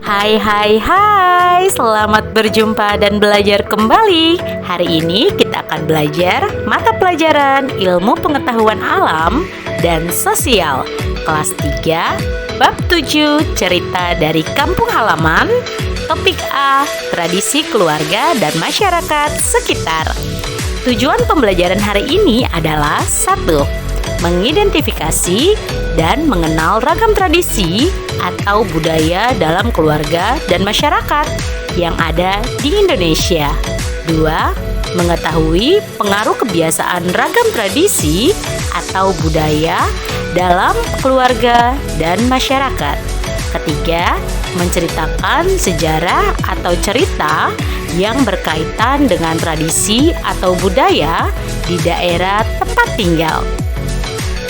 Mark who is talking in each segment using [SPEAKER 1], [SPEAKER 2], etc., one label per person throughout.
[SPEAKER 1] Hai hai hai, selamat berjumpa dan belajar kembali. Hari ini kita akan belajar mata pelajaran ilmu pengetahuan alam dan sosial kelas 3, bab 7, cerita dari kampung halaman. Topik A, tradisi keluarga dan masyarakat sekitar. Tujuan pembelajaran hari ini adalah 1. Mengidentifikasi dan mengenal ragam tradisi atau budaya dalam keluarga dan masyarakat yang ada di Indonesia. 2. Mengetahui pengaruh kebiasaan ragam tradisi atau budaya dalam keluarga dan masyarakat. Ketiga, menceritakan sejarah atau cerita yang berkaitan dengan tradisi atau budaya di daerah tempat tinggal.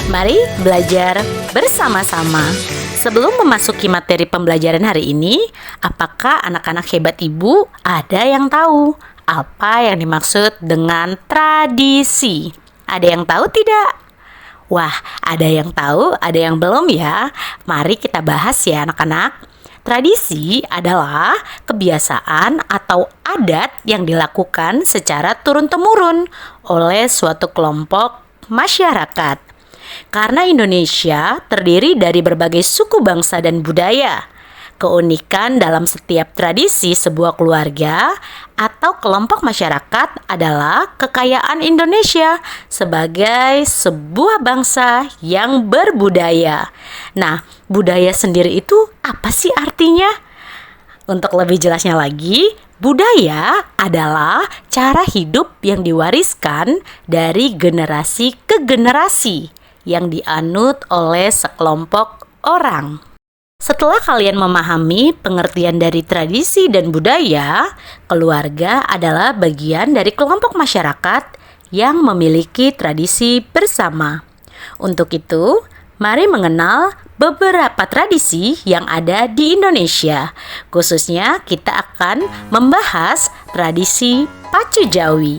[SPEAKER 1] Mari belajar bersama-sama. Sebelum memasuki materi pembelajaran hari ini, apakah anak-anak hebat ibu ada yang tahu apa yang dimaksud dengan tradisi? Ada yang tahu tidak? Wah, ada yang tahu, ada yang belum ya? Mari kita bahas ya anak-anak. Tradisi adalah kebiasaan atau adat yang dilakukan secara turun-temurun oleh suatu kelompok masyarakat. Karena Indonesia terdiri dari berbagai suku bangsa dan budaya, keunikan dalam setiap tradisi sebuah keluarga atau kelompok masyarakat adalah kekayaan Indonesia sebagai sebuah bangsa yang berbudaya. Nah, budaya sendiri itu apa sih artinya? Untuk lebih jelasnya lagi, budaya adalah cara hidup yang diwariskan dari generasi ke generasi yang dianut oleh sekelompok orang. Setelah kalian memahami pengertian dari tradisi dan budaya, keluarga adalah bagian dari kelompok masyarakat yang memiliki tradisi bersama. Untuk itu, mari mengenal beberapa tradisi yang ada di Indonesia. Khususnya kita akan membahas tradisi Pacu Jawi.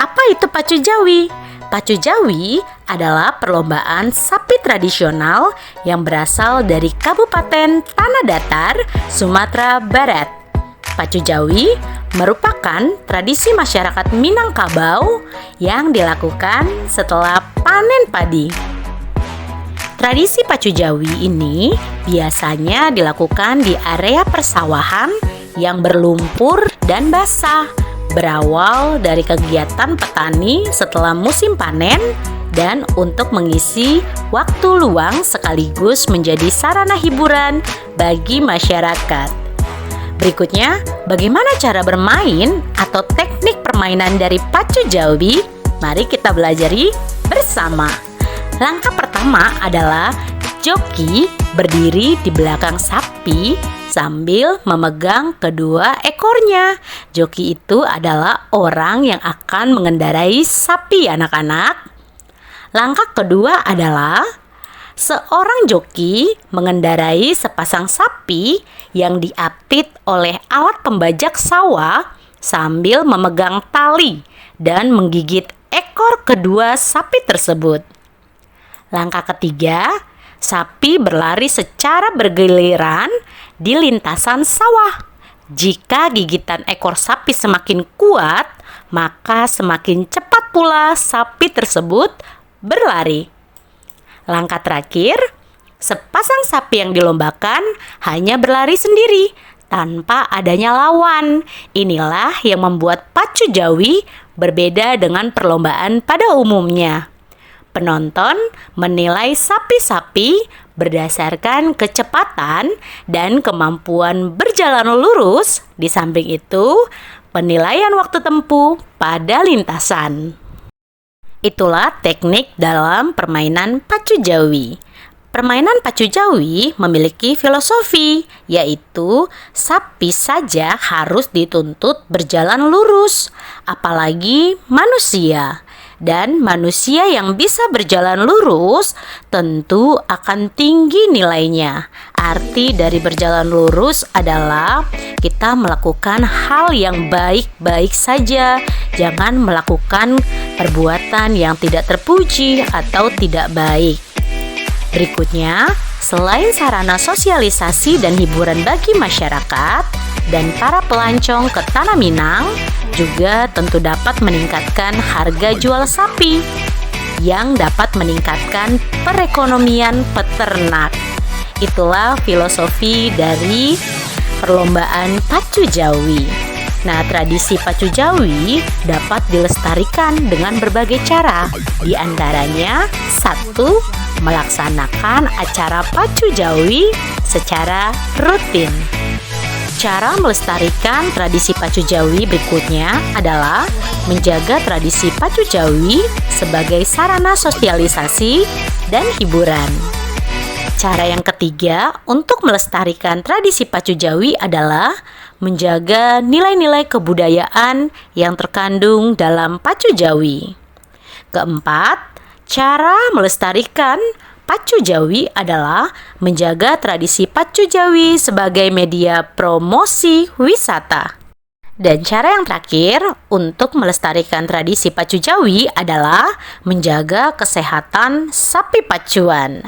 [SPEAKER 1] Apa itu Pacu Jawi? Pacu Jawi adalah perlombaan sapi tradisional yang berasal dari Kabupaten Tanah Datar, Sumatera Barat. Pacu Jawi merupakan tradisi masyarakat Minangkabau yang dilakukan setelah panen padi. Tradisi Pacu Jawi ini biasanya dilakukan di area persawahan yang berlumpur dan basah, berawal dari kegiatan petani setelah musim panen dan untuk mengisi waktu luang sekaligus menjadi sarana hiburan bagi masyarakat. Berikutnya, bagaimana cara bermain atau teknik permainan dari Pacu Jawi? Mari kita belajari bersama. Langkah pertama adalah joki berdiri di belakang sapi sambil memegang kedua ekornya. Joki itu adalah orang yang akan mengendarai sapi, anak-anak. Langkah kedua adalah seorang joki mengendarai sepasang sapi yang diapit oleh alat pembajak sawah sambil memegang tali dan menggigit ekor kedua sapi tersebut. Langkah ketiga, sapi berlari secara bergiliran di lintasan sawah. Jika gigitan ekor sapi semakin kuat, maka semakin cepat pula sapi tersebut berlari. Langkah terakhir, sepasang sapi yang dilombakan hanya berlari sendiri tanpa adanya lawan. Inilah yang membuat Pacu Jawi berbeda dengan perlombaan pada umumnya. Penonton menilai sapi-sapi berdasarkan kecepatan dan kemampuan berjalan lurus. Di samping itu, penilaian waktu tempuh pada lintasan. Itulah teknik dalam permainan Pacu Jawi. Permainan Pacu Jawi memiliki filosofi, yaitu sapi saja harus dituntut berjalan lurus, apalagi manusia. Dan manusia yang bisa berjalan lurus tentu akan tinggi nilainya. Arti dari berjalan lurus adalah kita melakukan hal yang baik-baik saja. Jangan melakukan perbuatan yang tidak terpuji atau tidak baik. Berikutnya, Selain sarana sosialisasi dan hiburan bagi masyarakat dan para pelancong ke Tanah Minang, juga tentu dapat meningkatkan harga jual sapi yang dapat meningkatkan perekonomian peternak. Itulah filosofi dari perlombaan pacu Jawi. Nah, tradisi pacu Jawi dapat dilestarikan dengan berbagai cara. Di antaranya, 1. Melaksanakan acara pacu Jawi secara rutin. Cara melestarikan tradisi pacu Jawi berikutnya adalah menjaga tradisi pacu Jawi sebagai sarana sosialisasi dan hiburan. Cara yang ketiga untuk melestarikan tradisi pacu Jawi adalah menjaga nilai-nilai kebudayaan yang terkandung dalam pacu Jawi. Keempat, cara melestarikan pacu Jawi adalah menjaga tradisi pacu Jawi sebagai media promosi wisata. Dan cara yang terakhir untuk melestarikan tradisi pacu Jawi adalah menjaga kesehatan sapi pacuan.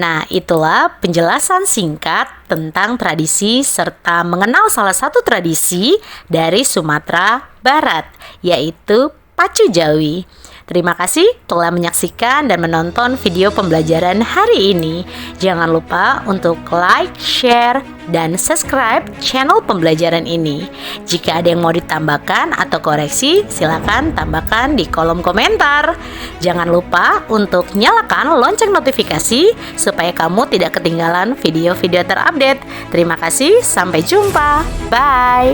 [SPEAKER 1] Nah, itulah penjelasan singkat tentang tradisi serta mengenal salah satu tradisi dari Sumatera Barat, yaitu pacu Jawi. Terima kasih telah menyaksikan dan menonton video pembelajaran hari ini. Jangan lupa untuk like, share, dan subscribe channel pembelajaran ini. Jika ada yang mau ditambahkan atau koreksi, silakan tambahkan di kolom komentar. Jangan lupa untuk nyalakan lonceng notifikasi supaya kamu tidak ketinggalan video-video terupdate. Terima kasih, sampai jumpa. Bye.